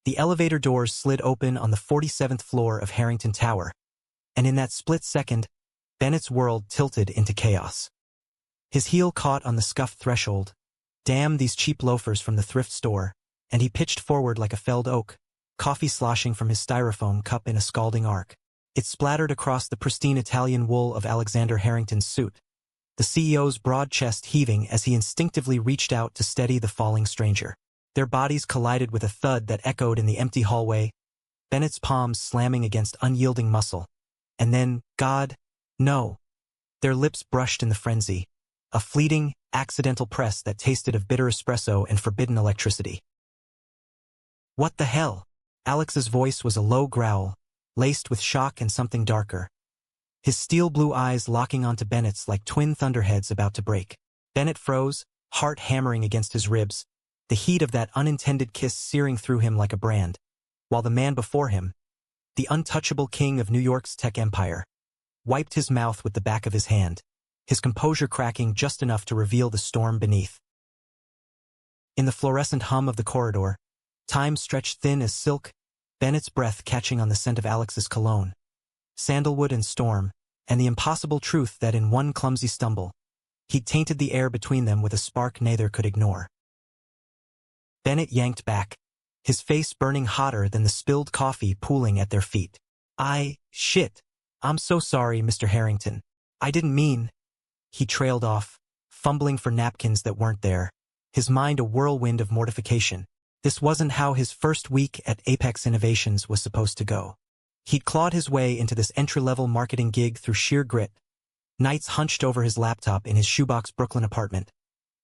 The elevator doors slid open on the 47th floor of Harrington Tower, and in that split second, Bennett's world tilted into chaos. His heel caught on the scuffed threshold. Damn these cheap loafers from the thrift store, and he pitched forward like a felled oak, coffee sloshing from his styrofoam cup in a scalding arc. It splattered across the pristine Italian wool of Alexander Harrington's suit, the CEO's broad chest heaving as he instinctively reached out to steady the falling stranger. Their bodies collided with a thud that echoed in the empty hallway, Bennett's palms slamming against unyielding muscle. And then, God, no. Their lips brushed in the frenzy, a fleeting, accidental press that tasted of bitter espresso and forbidden electricity. What the hell? Alex's voice was a low growl, laced with shock and something darker. His steel blue eyes locking onto Bennett's like twin thunderheads about to break. Bennett froze, heart hammering against his ribs, the heat of that unintended kiss searing through him like a brand, while the man before him, the untouchable king of New York's tech empire, wiped his mouth with the back of his hand, his composure cracking just enough to reveal the storm beneath. In the fluorescent hum of the corridor, time stretched thin as silk, Bennett's breath catching on the scent of Alex's cologne, sandalwood and storm, and the impossible truth that in one clumsy stumble, he'd tainted the air between them with a spark neither could ignore. Bennett yanked back, his face burning hotter than the spilled coffee pooling at their feet. Shit. I'm so sorry, Mr. Harrington. I didn't mean. He trailed off, fumbling for napkins that weren't there, his mind a whirlwind of mortification. This wasn't how his first week at Apex Innovations was supposed to go. He'd clawed his way into this entry-level marketing gig through sheer grit, nights hunched over his laptop in his shoebox Brooklyn apartment,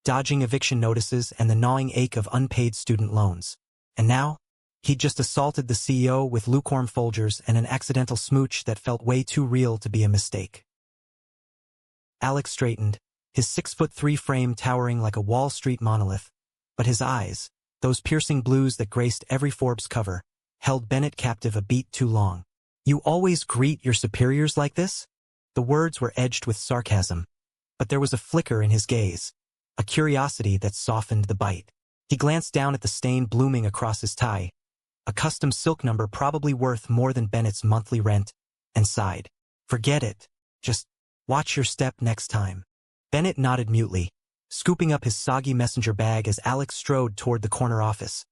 dodging eviction notices and the gnawing ache of unpaid student loans. And now, he'd just assaulted the CEO with lukewarm Folgers and an accidental smooch that felt way too real to be a mistake. Alex straightened, his 6'3" frame towering like a Wall Street monolith, but his eyes, those piercing blues that graced every Forbes cover, held Bennett captive a beat too long. You always greet your superiors like this? The words were edged with sarcasm, but there was a flicker in his gaze, a curiosity that softened the bite. He glanced down at the stain blooming across his tie, a custom silk number probably worth more than Bennett's monthly rent, and sighed. Forget it. Just watch your step next time. Bennett nodded mutely, scooping up his soggy messenger bag as Alex strode toward the corner office,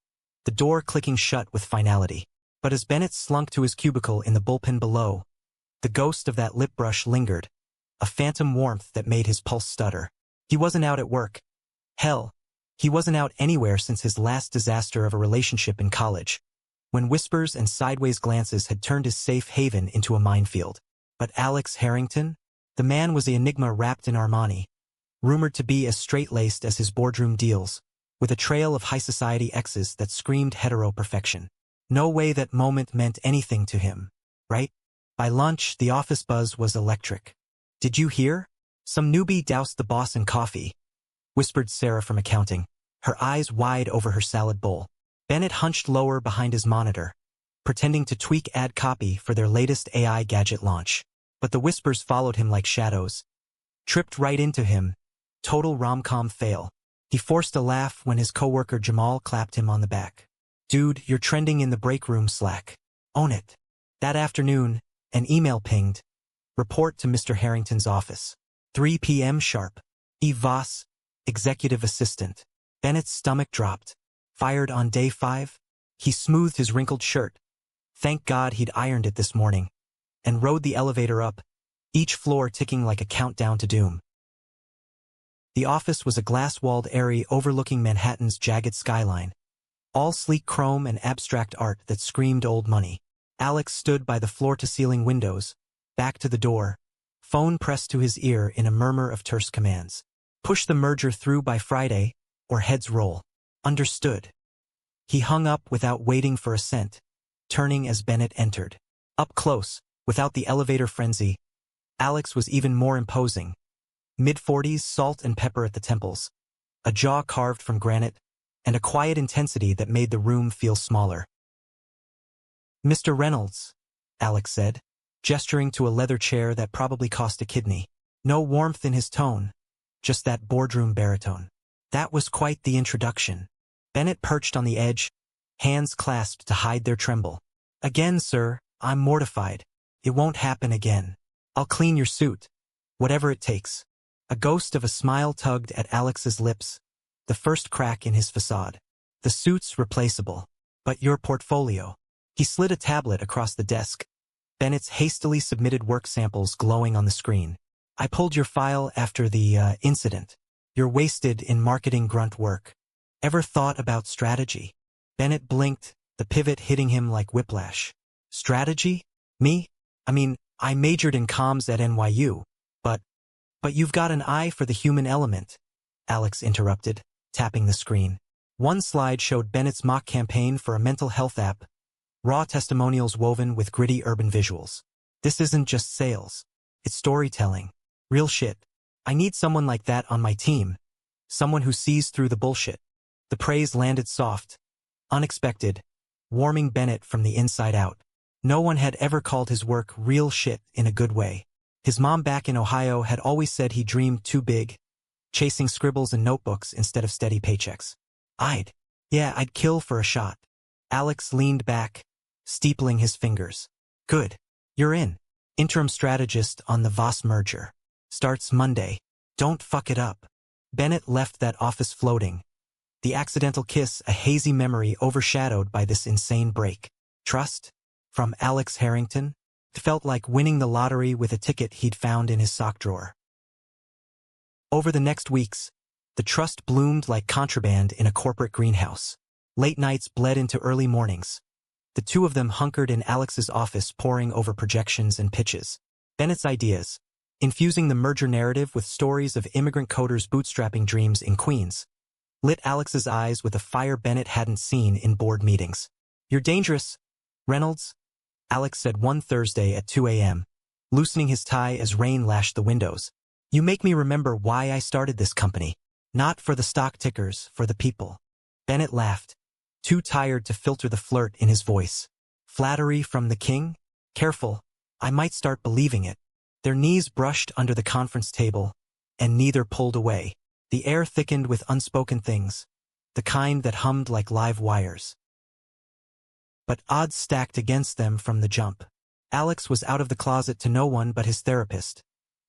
the door clicking shut with finality. But as Bennett slunk to his cubicle in the bullpen below, the ghost of that lip brush lingered, a phantom warmth that made his pulse stutter. He wasn't out at work. Hell, he wasn't out anywhere since his last disaster of a relationship in college, when whispers and sideways glances had turned his safe haven into a minefield. But Alex Harrington? The man was the enigma wrapped in Armani, rumored to be as straight-laced as his boardroom deals, with a trail of high society exes that screamed hetero perfection. No way that moment meant anything to him, right? By lunch, the office buzz was electric. Did you hear? Some newbie doused the boss in coffee, whispered Sarah from accounting, her eyes wide over her salad bowl. Bennett hunched lower behind his monitor, pretending to tweak ad copy for their latest AI gadget launch. But the whispers followed him like shadows, tripped right into him, total rom-com fail. He forced a laugh when his coworker Jamal clapped him on the back. Dude, you're trending in the break room Slack. Own it. That afternoon, an email pinged. Report to Mr. Harrington's office. 3 p.m. sharp. Eve Voss, executive assistant. Bennett's stomach dropped. Fired on day 5? He smoothed his wrinkled shirt. Thank God he'd ironed it this morning. And rode the elevator up, each floor ticking like a countdown to doom. The office was a glass-walled area overlooking Manhattan's jagged skyline, all sleek chrome and abstract art that screamed old money. Alex stood by the floor-to-ceiling windows, back to the door, phone pressed to his ear in a murmur of terse commands. Push the merger through by Friday, or heads roll. Understood. He hung up without waiting for assent, turning as Bennett entered. Up close, without the elevator frenzy, Alex was even more imposing. Mid-40s, salt and pepper at the temples, a jaw carved from granite, and a quiet intensity that made the room feel smaller. Mr. Reynolds, Alex said, gesturing to a leather chair that probably cost a kidney. No warmth in his tone, just that boardroom baritone. That was quite the introduction. Bennett perched on the edge, hands clasped to hide their tremble. Again, sir, I'm mortified. It won't happen again. I'll clean your suit. Whatever it takes. A ghost of a smile tugged at Alex's lips, the first crack in his facade. The suit's replaceable. But your portfolio. He slid a tablet across the desk, Bennett's hastily submitted work samples glowing on the screen. I pulled your file after the incident. You're wasted in marketing grunt work. Ever thought about strategy? Bennett blinked, the pivot hitting him like whiplash. Strategy? Me? I mean, I majored in comms at NYU. But you've got an eye for the human element, Alex interrupted, tapping the screen. One slide showed Bennett's mock campaign for a mental health app, raw testimonials woven with gritty urban visuals. This isn't just sales. It's storytelling. Real shit. I need someone like that on my team. Someone who sees through the bullshit. The praise landed soft, unexpected, warming Bennett from the inside out. No one had ever called his work real shit in a good way. His mom back in Ohio had always said he dreamed too big, chasing scribbles and notebooks instead of steady paychecks. I'd kill for a shot. Alex leaned back, steepling his fingers. Good. You're in. Interim strategist on the Voss merger. Starts Monday. Don't fuck it up. Bennett left that office floating. The accidental kiss a hazy memory overshadowed by this insane break. Trust? From Alex Harrington? It felt like winning the lottery with a ticket he'd found in his sock drawer. Over the next weeks, the trust bloomed like contraband in a corporate greenhouse. Late nights bled into early mornings. The two of them hunkered in Alex's office poring over projections and pitches. Bennett's ideas, infusing the merger narrative with stories of immigrant coders bootstrapping dreams in Queens, lit Alex's eyes with a fire Bennett hadn't seen in board meetings. You're dangerous, Reynolds, Alex said one Thursday at 2 a.m., loosening his tie as rain lashed the windows. You make me remember why I started this company. Not for the stock tickers, for the people. Bennett laughed, too tired to filter the flirt in his voice. Flattery from the king? Careful, I might start believing it. Their knees brushed under the conference table, and neither pulled away. The air thickened with unspoken things, the kind that hummed like live wires. But odds stacked against them from the jump. Alex was out of the closet to no one but his therapist,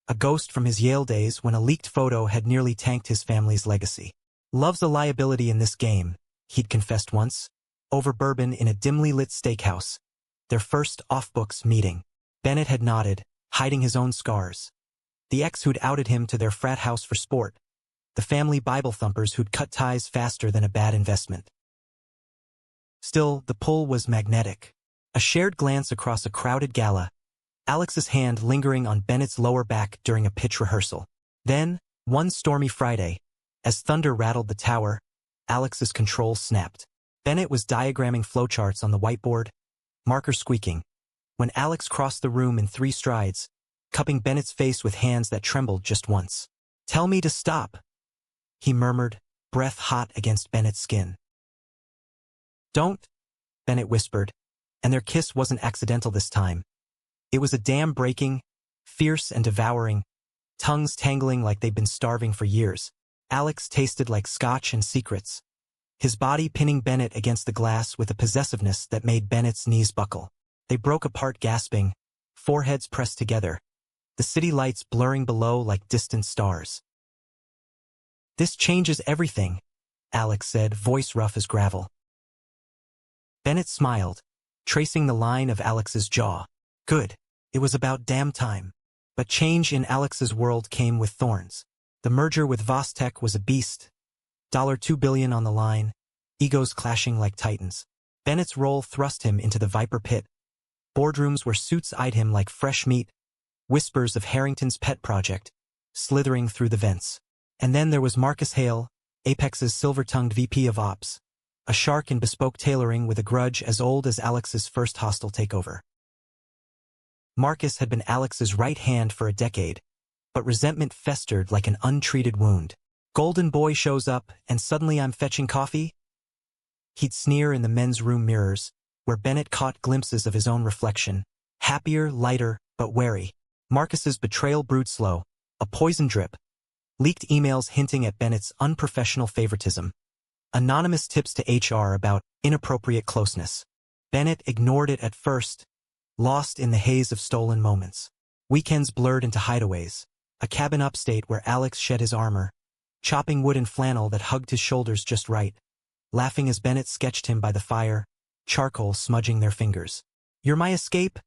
a ghost from his Yale days when a leaked photo had nearly tanked his family's legacy. Love's a liability in this game, he'd confessed once, over bourbon in a dimly lit steakhouse, their first off-books meeting. Bennett had nodded, hiding his own scars. The ex who'd outed him to their frat house for sport, the family Bible thumpers who'd cut ties faster than a bad investment. Still, the pull was magnetic. A shared glance across a crowded gala, Alex's hand lingering on Bennett's lower back during a pitch rehearsal. Then, one stormy Friday, as thunder rattled the tower, Alex's control snapped. Bennett was diagramming flowcharts on the whiteboard, marker squeaking, when Alex crossed the room in 3 strides, cupping Bennett's face with hands that trembled just once. Tell me to stop, he murmured, breath hot against Bennett's skin. Don't, Bennett whispered, and their kiss wasn't accidental this time. It was a dam-breaking, fierce and devouring, tongues tangling like they'd been starving for years. Alex tasted like scotch and secrets, his body pinning Bennett against the glass with a possessiveness that made Bennett's knees buckle. They broke apart gasping, foreheads pressed together, the city lights blurring below like distant stars. This changes everything, Alex said, voice rough as gravel. Bennett smiled, tracing the line of Alex's jaw. Good. It was about damn time. But change in Alex's world came with thorns. The merger with Voss Tech was a beast. $2 billion on the line, egos clashing like titans. Bennett's role thrust him into the viper pit. Boardrooms where suits eyed him like fresh meat, whispers of Harrington's pet project, slithering through the vents. And then there was Marcus Hale, Apex's silver-tongued VP of Ops, a shark in bespoke tailoring with a grudge as old as Alex's first hostile takeover. Marcus had been Alex's right hand for a decade, but resentment festered like an untreated wound. Golden boy shows up, and suddenly I'm fetching coffee? He'd sneer in the men's room mirrors, where Bennett caught glimpses of his own reflection, happier, lighter, but wary. Marcus's betrayal brewed slow, a poison drip, leaked emails hinting at Bennett's unprofessional favoritism. Anonymous tips to HR about inappropriate closeness. Bennett ignored it at first, lost in the haze of stolen moments. Weekends blurred into hideaways. A cabin upstate where Alex shed his armor, chopping wood in flannel that hugged his shoulders just right, laughing as Bennett sketched him by the fire, charcoal smudging their fingers. "You're my escape,"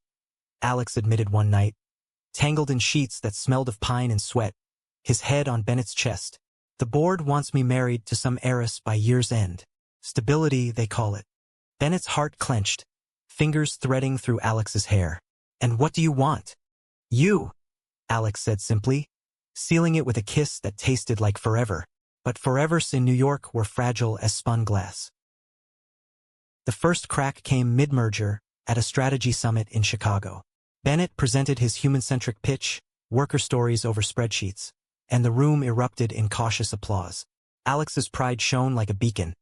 Alex admitted one night, tangled in sheets that smelled of pine and sweat, his head on Bennett's chest. "The board wants me married to some heiress by year's end. Stability, they call it." Bennett's heart clenched, fingers threading through Alex's hair. "And what do you want?" "You," Alex said simply, sealing it with a kiss that tasted like forever. But forevers in New York were fragile as spun glass. The first crack came mid-merger at a strategy summit in Chicago. Bennett presented his human-centric pitch, worker stories over spreadsheets, and the room erupted in cautious applause. Alex's pride shone like a beacon,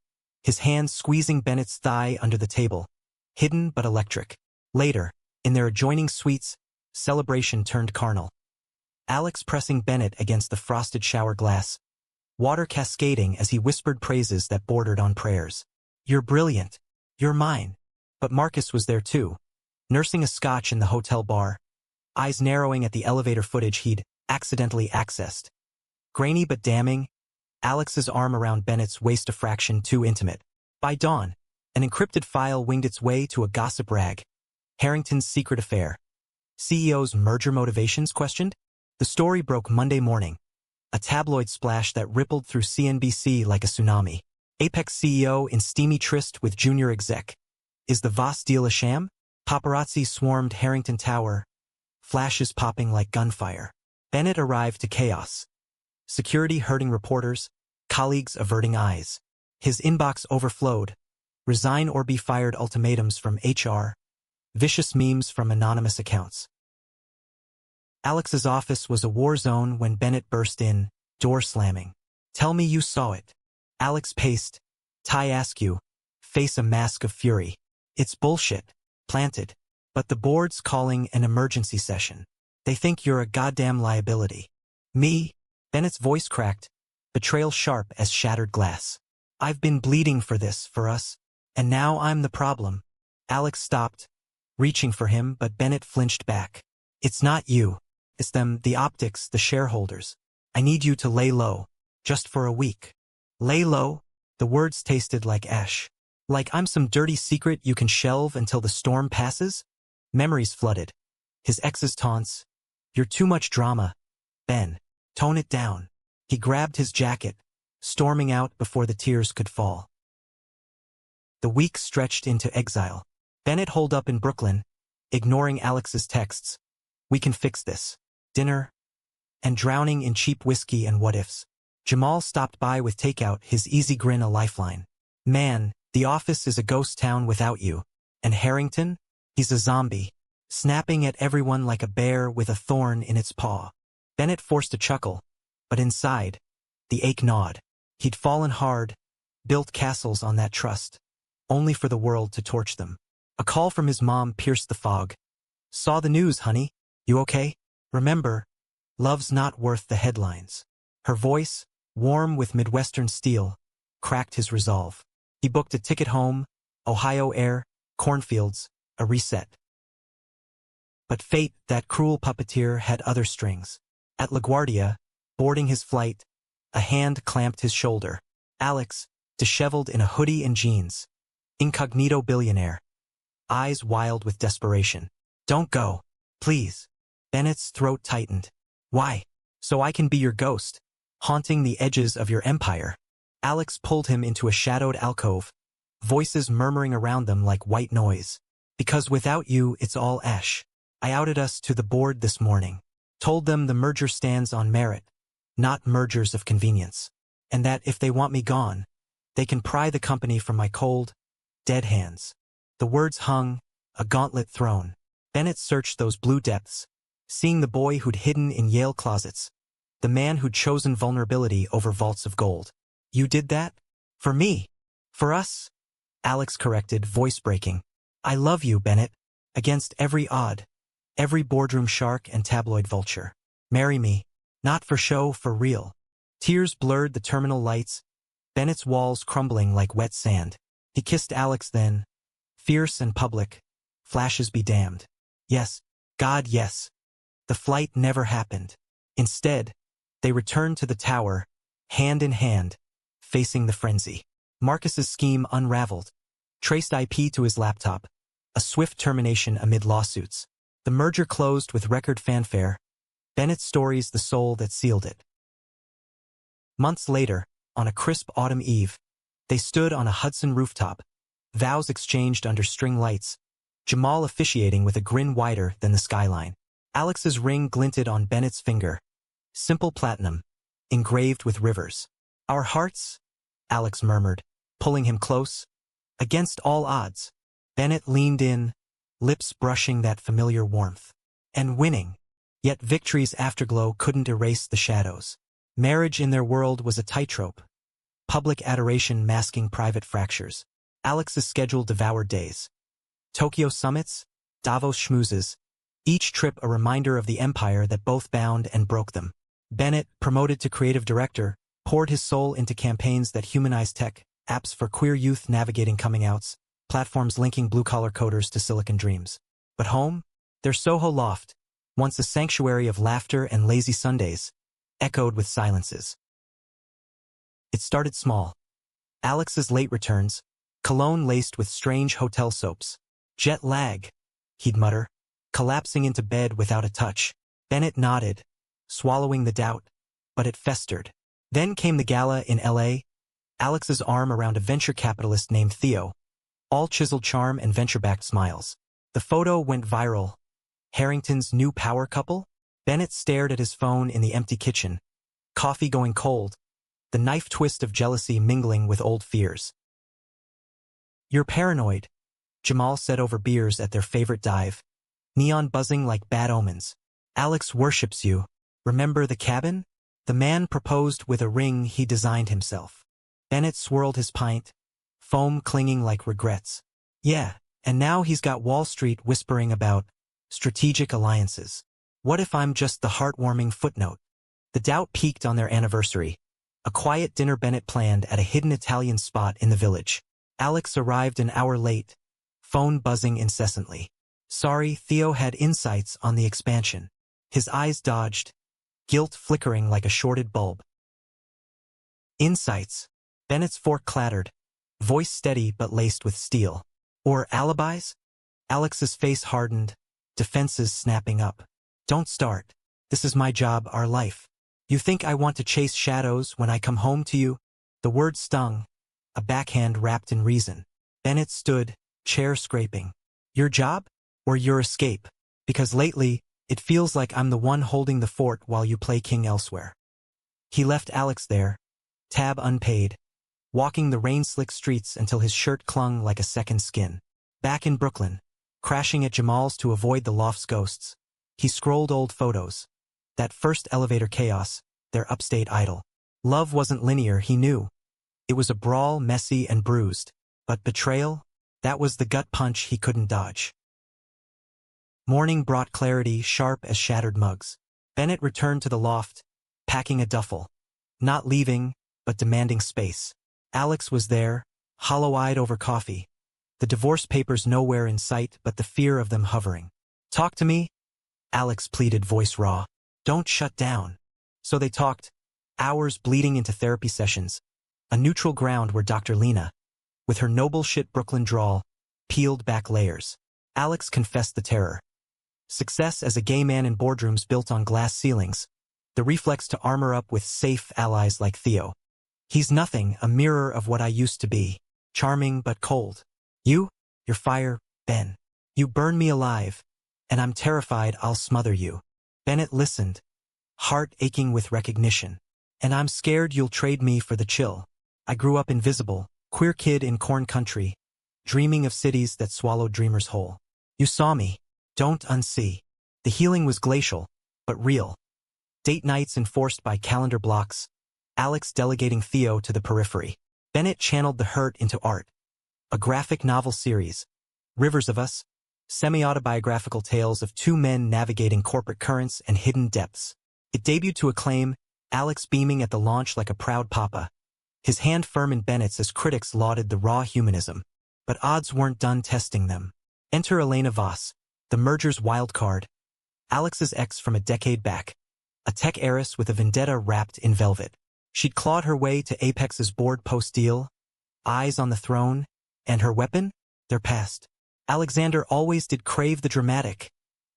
his hand squeezing Bennett's thigh under the table, hidden but electric. Later, in their adjoining suites, celebration turned carnal. Alex pressing Bennett against the frosted shower glass, water cascading as he whispered praises that bordered on prayers. "You're brilliant. You're mine." But Marcus was there too, nursing a scotch in the hotel bar, eyes narrowing at the elevator footage he'd accidentally accessed. Grainy but damning, Alex's arm around Bennett's waist a fraction too intimate. By dawn, an encrypted file winged its way to a gossip rag. Harrington's secret affair. CEO's merger motivations questioned? The story broke Monday morning, a tabloid splash that rippled through CNBC like a tsunami. Apex CEO in steamy tryst with junior exec. Is the Voss deal a sham? Paparazzi swarmed Harrington Tower, flashes popping like gunfire. Bennett arrived to chaos. Security herding reporters, colleagues averting eyes. His inbox overflowed. Resign or be fired ultimatums from HR. Vicious memes from anonymous accounts. Alex's office was a war zone when Bennett burst in, door slamming. "Tell me you saw it." Alex paced, tie askew, face a mask of fury. "It's bullshit. Planted. But the board's calling an emergency session. They think you're a goddamn liability." "Me?" Bennett's voice cracked, betrayal sharp as shattered glass. "I've been bleeding for this, for us. And now I'm the problem." Alex stopped, reaching for him, but Bennett flinched back. "It's not you. It's them, the optics, the shareholders. I need you to lay low, just for a week." "Lay low?" The words tasted like ash. "Like I'm some dirty secret you can shelve until the storm passes?" Memories flooded. His ex's taunts. "You're too much drama. Ben, tone it down." He grabbed his jacket, storming out before the tears could fall. The week stretched into exile. Bennett holed up in Brooklyn, ignoring Alex's texts. "We can fix this." Dinner, and drowning in cheap whiskey and what-ifs. Jamal stopped by with takeout, his easy grin a lifeline. "Man, the office is a ghost town without you. And Harrington? He's a zombie, snapping at everyone like a bear with a thorn in its paw." Bennett forced a chuckle, but inside, the ache gnawed. He'd fallen hard, built castles on that trust, only for the world to torch them. A call from his mom pierced the fog. "Saw the news, honey. You okay? Remember, love's not worth the headlines." Her voice, warm with Midwestern steel, cracked his resolve. He booked a ticket home, Ohio air, cornfields, a reset. But fate, that cruel puppeteer, had other strings. At LaGuardia, boarding his flight, a hand clamped his shoulder. Alex, disheveled in a hoodie and jeans. Incognito billionaire. Eyes wild with desperation. "Don't go. Please." Bennett's throat tightened. "Why?" "So I can be your ghost, haunting the edges of your empire." Alex pulled him into a shadowed alcove, voices murmuring around them like white noise. "Because without you, it's all ash. I outed us to the board this morning. Told them the merger stands on merit, not mergers of convenience. And that if they want me gone, they can pry the company from my cold, dead hands." The words hung, a gauntlet thrown. Bennett searched those blue depths, seeing the boy who'd hidden in Yale closets, the man who'd chosen vulnerability over vaults of gold. "You did that? For me? For us?" Alex corrected, voice breaking. "I love you, Bennett. Against every odd, every boardroom shark and tabloid vulture. Marry me. Not for show, for real." Tears blurred the terminal lights, Bennett's walls crumbling like wet sand. He kissed Alex then, fierce and public. Flashes be damned. Yes, God yes. The flight never happened. Instead, they returned to the tower, hand in hand, facing the frenzy. Marcus's scheme unraveled. Traced IP to his laptop. A swift termination amid lawsuits. The merger closed with record fanfare. Bennett's story's the soul that sealed it. Months later, on a crisp autumn eve, they stood on a Hudson rooftop, vows exchanged under string lights, Jamal officiating with a grin wider than the skyline. Alex's ring glinted on Bennett's finger. Simple platinum, engraved with rivers. Our hearts? Alex murmured, pulling him close. Against all odds. Bennett leaned in, lips brushing that familiar warmth. And winning. Yet victory's afterglow couldn't erase the shadows. Marriage in their world was a tightrope. Public adoration masking private fractures. Alex's schedule devoured days. Tokyo summits, Davos schmoozes, each trip a reminder of the empire that both bound and broke them. Bennett, promoted to creative director, poured his soul into campaigns that humanized tech, apps for queer youth navigating coming-outs, platforms linking blue-collar coders to Silicon dreams. But home? Their Soho loft, once a sanctuary of laughter and lazy Sundays, echoed with silences. It started small. Alex's late returns, cologne laced with strange hotel soaps. Jet lag, he'd mutter, collapsing into bed without a touch. Bennett nodded, swallowing the doubt, but it festered. Then came the gala in L.A., Alex's arm around a venture capitalist named Theo, all chiseled charm and venture-backed smiles. The photo went viral. Harrington's new power couple? Bennett stared at his phone in the empty kitchen, coffee going cold, the knife twist of jealousy mingling with old fears. You're paranoid, Jamal said over beers at their favorite dive, neon buzzing like bad omens. Alex worships you. Remember the cabin? The man proposed with a ring he designed himself. Bennett swirled his pint, foam clinging like regrets. Yeah, and now he's got Wall Street whispering about strategic alliances. What if I'm just the heartwarming footnote? The doubt peaked on their anniversary, a quiet dinner Bennett planned at a hidden Italian spot in the village. Alex arrived an hour late, phone buzzing incessantly. Sorry, Theo had insights on the expansion. His eyes dodged, guilt flickering like a shorted bulb. Insights. Bennett's fork clattered, voice steady but laced with steel. Or alibis? Alex's face hardened, defenses snapping up. Don't start. This is my job, our life. You think I want to chase shadows when I come home to you? The word stung, a backhand wrapped in reason. Bennett stood, chair scraping. Your job? Or your escape? Because lately, it feels like I'm the one holding the fort while you play king elsewhere. He left Alex there, tab unpaid, walking the rain-slick streets until his shirt clung like a second skin. Back in Brooklyn, crashing at Jamal's to avoid the loft's ghosts, he scrolled old photos. That first elevator chaos, their upstate idol. Love wasn't linear, he knew. It was a brawl, messy and bruised. But betrayal? That was the gut punch he couldn't dodge. Morning brought clarity, sharp as shattered mugs. Bennett returned to the loft, packing a duffel. Not leaving, but demanding space. Alex was there, hollow-eyed over coffee. The divorce papers nowhere in sight but the fear of them hovering. Talk to me? Alex pleaded, voice raw. Don't shut down. So they talked, hours bleeding into therapy sessions, a neutral ground where Dr. Lena, with her noble shit Brooklyn drawl, peeled back layers. Alex confessed the terror. Success as a gay man in boardrooms built on glass ceilings, the reflex to armor up with safe allies like Theo. He's nothing, a mirror of what I used to be, charming but cold. You're fire, Ben. You burn me alive, and I'm terrified I'll smother you. Bennett listened, heart aching with recognition. And I'm scared you'll trade me for the chill. I grew up invisible, queer kid in corn country, dreaming of cities that swallowed dreamers whole. You saw me. Don't unsee. The healing was glacial, but real. Date nights enforced by calendar blocks, Alex delegating Theo to the periphery. Bennett channeled the hurt into art. A graphic novel series, Rivers of Us, semi-autobiographical tales of two men navigating corporate currents and hidden depths. It debuted to acclaim, Alex beaming at the launch like a proud papa. his hand firm in Bennett's as critics lauded the raw humanism. But odds weren't done testing them. Enter Elena Voss, the merger's wild card, Alex's ex from a decade back, a tech heiress with a vendetta wrapped in velvet. She'd clawed her way to Apex's board post deal, eyes on the throne, and her weapon? Their past. Alexander always did crave the dramatic,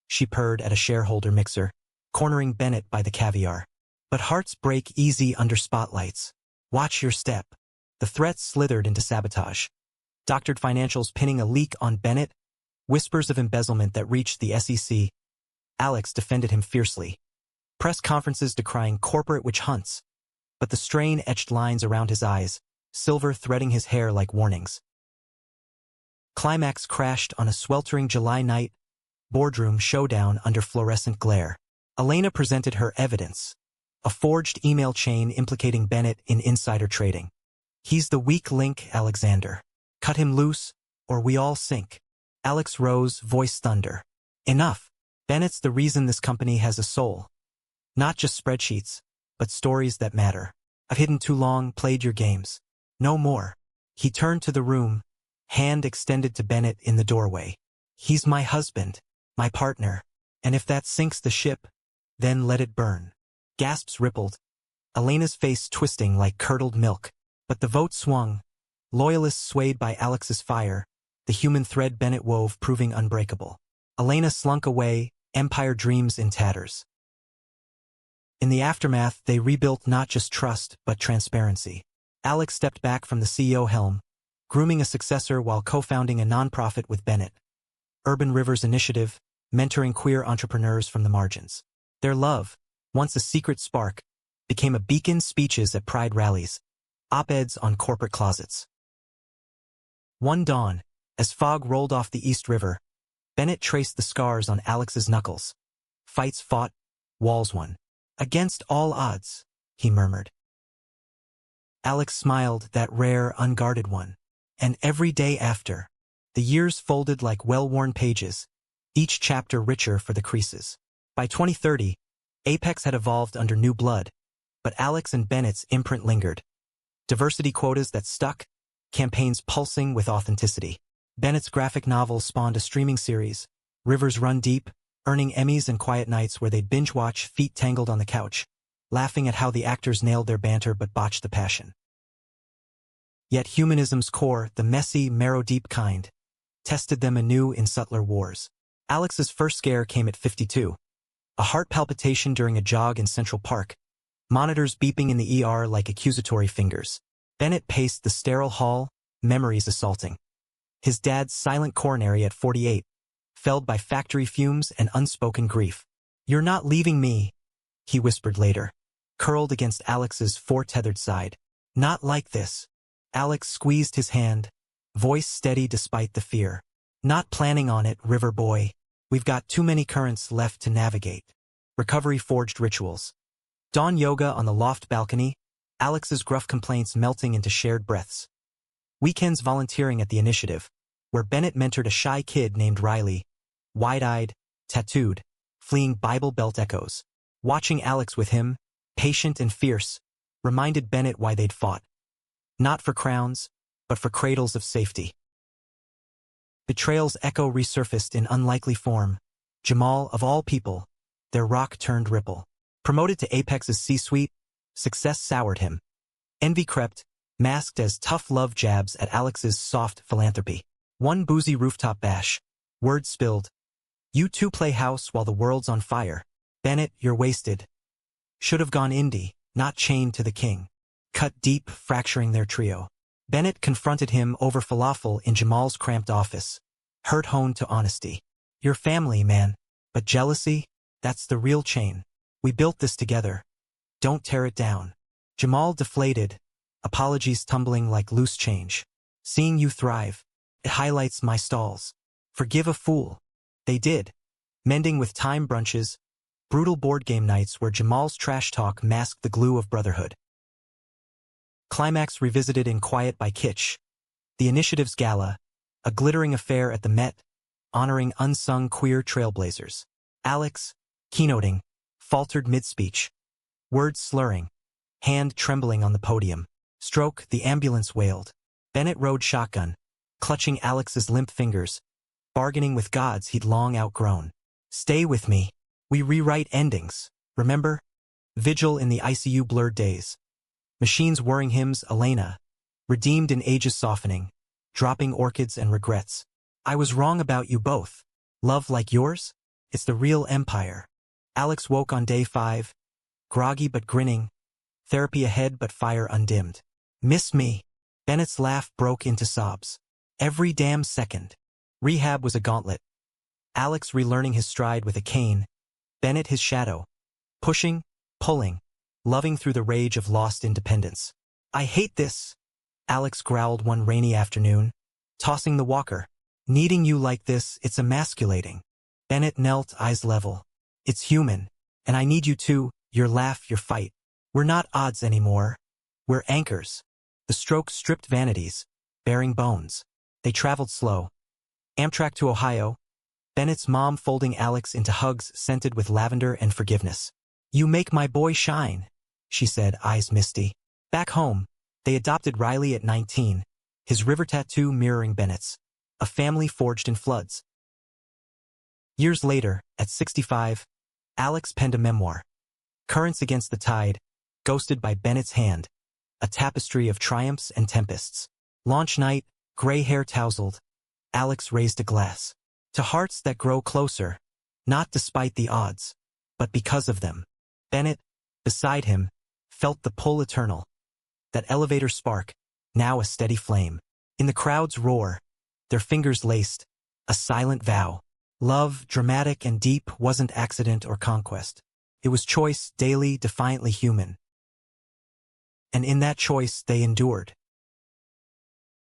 she purred at a shareholder mixer, cornering Bennett by the caviar. But hearts break easy under spotlights. Watch your step. The threat slithered into sabotage. Doctored financials pinning a leak on Bennett, whispers of embezzlement that reached the SEC. Alex defended him fiercely. Press conferences decrying corporate witch hunts. But the strain etched lines around his eyes, silver threading his hair like warnings. Climax crashed on a sweltering July night, boardroom showdown under fluorescent glare. Elena presented her evidence, a forged email chain implicating Bennett in insider trading. He's the weak link, Alexander. Cut him loose, or we all sink. Alex rose, voice thunder. Enough. Bennett's the reason this company has a soul. Not just spreadsheets, but stories that matter. I've hidden too long, played your games. No more. He turned to the room, hand extended to Bennett in the doorway. He's my husband, my partner, and if that sinks the ship, then let it burn. Gasps rippled, Elena's face twisting like curdled milk. But the vote swung, loyalists swayed by Alex's fire, the human thread Bennett wove proving unbreakable. Elena slunk away, empire dreams in tatters. In the aftermath, they rebuilt not just trust, but transparency. Alex stepped back from the CEO helm, grooming a successor while co-founding a nonprofit with Bennett. Urban Rivers Initiative, mentoring queer entrepreneurs from the margins. Their love, once a secret spark, became a beacon. Speeches at pride rallies, op-eds on corporate closets. One dawn, as fog rolled off the East River, Bennett traced the scars on Alex's knuckles. Fights fought, walls won. Against all odds, he murmured. Alex smiled, that rare, unguarded one. And every day after, the years folded like well-worn pages, each chapter richer for the creases. By 2030, Apex had evolved under new blood, but Alex and Bennett's imprint lingered. Diversity quotas that stuck, campaigns pulsing with authenticity. Bennett's graphic novel spawned a streaming series, Rivers Run Deep, earning Emmys and quiet nights where they'd binge-watch, feet tangled on the couch, laughing at how the actors nailed their banter but botched the passion. Yet humanism's core, the messy, marrow-deep kind, tested them anew in subtler wars. Alex's first scare came at 52. A heart palpitation during a jog in Central Park, monitors beeping in the ER like accusatory fingers. Bennett paced the sterile hall, memories assaulting. His dad's silent coronary at 48, felled by factory fumes and unspoken grief. You're not leaving me, he whispered later, curled against Alex's four-tethered side. Not like this. Alex squeezed his hand, voice steady despite the fear. Not planning on it, River Boy. We've got too many currents left to navigate. Recovery forged rituals. Dawn yoga on the loft balcony, Alex's gruff complaints melting into shared breaths. Weekends volunteering at the initiative, where Bennett mentored a shy kid named Riley, wide-eyed, tattooed, fleeing Bible Belt echoes. Watching Alex with him, patient and fierce, reminded Bennett why they'd fought. Not for crowns, but for cradles of safety. Betrayal's echo resurfaced in unlikely form. Jamal, of all people, their rock turned ripple. Promoted to Apex's C-suite, success soured him. Envy crept, masked as tough love jabs at Alex's soft philanthropy. One boozy rooftop bash. Words spilled. You two play house while the world's on fire. Bennett, you're wasted. Should have gone indie, not chained to the king. Cut deep, fracturing their trio. Bennett confronted him over falafel in Jamal's cramped office. Hurt honed to honesty. You're family, man. But jealousy? That's the real chain. We built this together. Don't tear it down. Jamal deflated, apologies tumbling like loose change. Seeing you thrive, it highlights my stalls. Forgive a fool. They did. Mending with time brunches, brutal board game nights where Jamal's trash talk masked the glue of brotherhood. Climax revisited in Quiet by Kitsch. The initiative's gala, a glittering affair at the Met, honoring unsung queer trailblazers. Alex, keynoting, faltered mid-speech. Words slurring, hand trembling on the podium. Stroke, the ambulance wailed. Bennett rode shotgun, clutching Alex's limp fingers, bargaining with gods he'd long outgrown. Stay with me. We rewrite endings, remember? Vigil in the ICU blurred days. Machines whirring hymns, Elena, redeemed in ages softening, dropping orchids and regrets. I was wrong about you both. Love like yours? It's the real empire. Alex woke on day 5, groggy but grinning, therapy ahead but fire undimmed. Miss me? Bennett's laugh broke into sobs. Every damn second. Rehab was a gauntlet. Alex relearning his stride with a cane, Bennett his shadow, pushing, pulling, loving through the rage of lost independence. I hate this, Alex growled one rainy afternoon, tossing the walker. Needing you like this, it's emasculating. Bennett knelt, eyes level. It's human, and I need you too, your laugh, your fight. We're not odds anymore. We're anchors. The stroke stripped vanities, bearing bones. They traveled slow. Amtrak to Ohio, Bennett's mom folding Alex into hugs scented with lavender and forgiveness. You make my boy shine, she said, eyes misty. Back home, they adopted Riley at 19, his river tattoo mirroring Bennett's. A family forged in floods. Years later, at 65, Alex penned a memoir. Currents Against the Tide, ghosted by Bennett's hand, a tapestry of triumphs and tempests. Launch night, gray hair tousled, Alex raised a glass. To hearts that grow closer, not despite the odds, but because of them. Bennett, beside him, felt the pull eternal. That elevator spark, now a steady flame. In the crowd's roar, their fingers laced, a silent vow. Love, dramatic and deep, wasn't accident or conquest. It was choice, daily, defiantly human. And in that choice they endured.